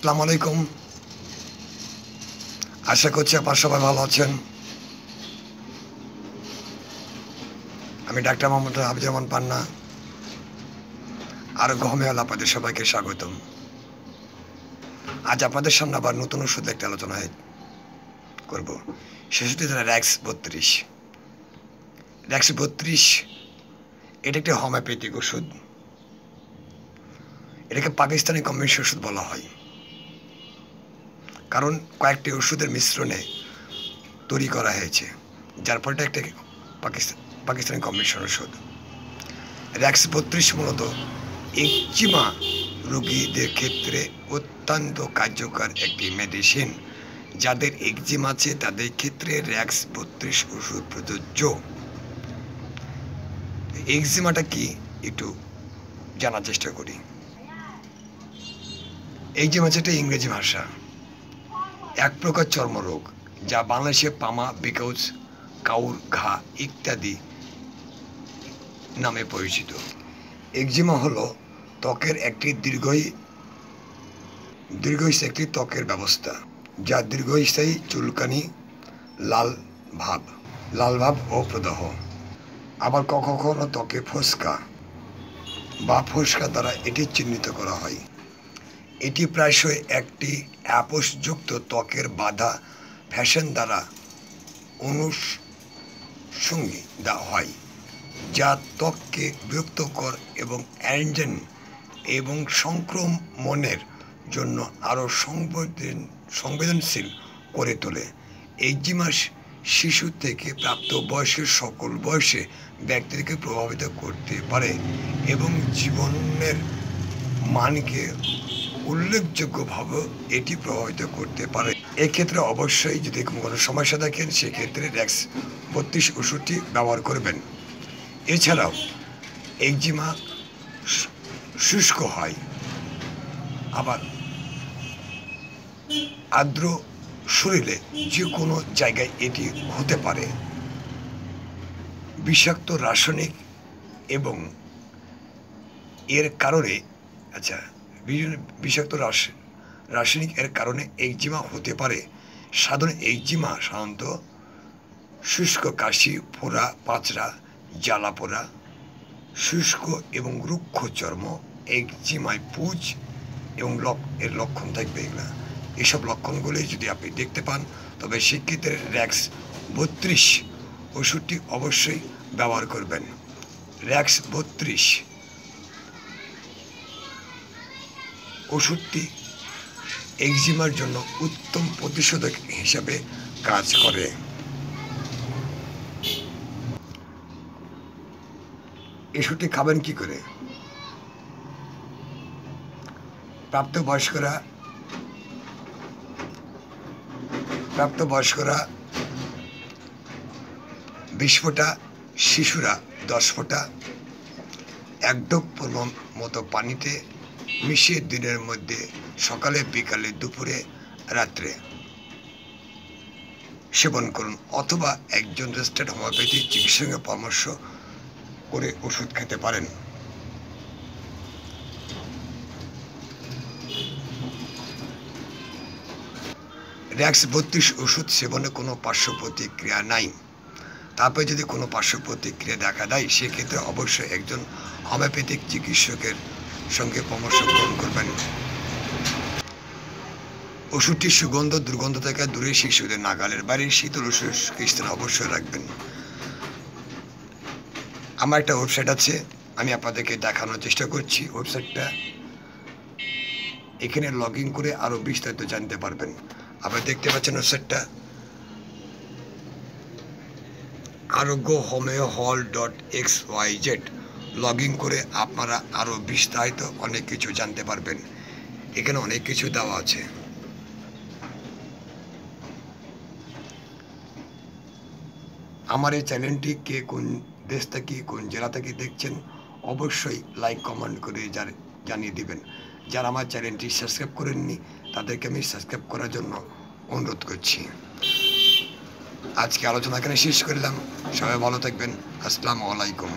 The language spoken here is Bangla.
আসসালামু আলাইকুম। আশা করছি আপনারা সবাই ভালো আছেন। আমি ডাক্তার মোহাম্মদ হাফিজুর রহমান পান্না। আরোগ্য হোমিও আপনাদের সবাইকে স্বাগতম। আজ আপনাদের সামনে আবার নতুন ওষুধ একটা আলোচনা করব। সেটি হলো RAX-32। RAX-32 এটা একটি হোমিওপ্যাথিক ওষুধ। এটাকে পাকিস্তানি কম্বিনেশন ওষুধ বলা হয়, কারণ কয়েকটি ওষুধের মিশ্রণে তৈরি করা হয়েছে, যার ফলে এটা একটা পাকিস্তানি কম্বিনেশন ওষুধ। RAX-32 মূলত একজিমা রোগীদের ক্ষেত্রে অত্যন্ত কার্যকর একটি মেডিসিন। যাদের একজিমা আছে তাদের ক্ষেত্রে RAX-32 ওষুধ প্রযোজ্য। একজিমাটা কি একটু জানার চেষ্টা করি। একজিমা হচ্ছে ইংরেজি ভাষা, এক প্রকার চর্মরোগ যা বাংলাদেশে পামা, বিকজ, কাউর ঘা ইত্যাদি নামে পরিচিত। একজিমা হলো ত্বকের একটি দীর্ঘস্থায়ী একটি ত্বকের ব্যবস্থা, যা দীর্ঘস্থায়ী চুলকানি, লাল ভাব ও প্রদাহ, আবার কখনো ত্বকে ফোস্কা দ্বারা এটি চিহ্নিত করা হয়। এটি প্রায়শই একটি অ্যাপোসযুক্ত ত্বকের বাধা ফ্যাশন দ্বারা অনুষঙ্গী হয়, যা ত্বককে বিরক্তকর এবং অ্যানজেন এবং সংক্রমণের জন্য আরও সংবেদনশীল করে তোলে। একজিমা শিশু থেকে প্রাপ্ত বয়সের সকল বয়সে ব্যক্তিকে প্রভাবিত করতে পারে এবং জীবনের মানকে উল্লেখযোগ্যভাবে এটি প্রভাবিত করতে পারে। এক্ষেত্রে অবশ্যই যদি কোনো সমস্যা দেখেন সেক্ষেত্রে RAX-32 ওষুধটি ব্যবহার করবেন। এছাড়াও একজিমা শুষ্ক হয়, আবার আর্দ্র শরীরে যে কোনো জায়গায় এটি হতে পারে। বিষাক্ত রাসায়নিক এবং এর কারণে বিষাক্ত রাসায়নিক এর কারণে একজিমা হতে পারে। সাধারণত শুষ্ক কাশি, ফোড়া, পাঁচড়া, জ্বালা পোড়া, শুষ্ক এবং রুক্ষ চর্ম, একজিমায় পুঁজ এবং এর লক্ষণ থাকবে। এসব লক্ষণগুলি যদি আপনি দেখতে পান তবে সেক্ষেত্রে RAX-32 ওষুধটি অবশ্যই ব্যবহার করবেন। RAX-32 ওষুধটি একজিমার জন্য উত্তম প্রতিষেধক হিসাবে কাজ করে। ওষুধটি খাবেন কি করে? প্রাপ্তবয়স্করা 20 ফোঁটা, শিশুরা 10 ফোঁটা 1 ঢোক মতো পানিতে মিশিয়ে দিনের মধ্যে সকালে, বিকালে, দুপুরে, রাত্রে সেবন করুন, অথবা একজন রেজিস্টার্ড হোমিওপ্যাথিক চিকিৎসকের পরামর্শ করে ওষুধ খেতে পারেন। RAX-32 ওষুধ সেবনে কোনো পার্শ্ব প্রতিক্রিয়া নাই। তারপরে যদি কোনো পার্শ্ব প্রতিক্রিয়া দেখা দেয় সেক্ষেত্রে অবশ্যই একজন হোমিওপ্যাথিক চিকিৎসকের সঙ্গে পরামর্শ গ্রহণ করবেন। ওষুধটি সুগন্ধ দুর্গন্ধ থেকে দূরে, শিশুদের নাগালের বাইরে শীতল স্থানে অবশ্যই রাখবেন। আমার একটা ওয়েবসাইট আছে, আমি আপনাদেরকে দেখানোর চেষ্টা করছি। ওয়েবসাইটটা এখানে লগ ইন করে আরও বিস্তারিত জানতে পারবেন। আপনারা দেখতে পাচ্ছেন ওয়েবসাইটটা arogohomeohall.xyz। লগ ইন করে আপনারা আরও বিস্তারিত অনেক কিছু জানতে পারবেন। এখানে অনেক কিছু দেওয়া আছে। আমার এই চ্যানেলটি কে কোন দেশ থেকে, কোন জেলা থেকে দেখছেন অবশ্যই লাইক, কমেন্ট করে জানিয়ে দিবেন। যারা আমার চ্যানেলটি সাবস্ক্রাইব করেননি তাদেরকে আমি সাবস্ক্রাইব করার জন্য অনুরোধ করছি। আজকে আলোচনা এখানে শেষ করলাম। সবাই ভালো থাকবেন। আসসালামু আলাইকুম।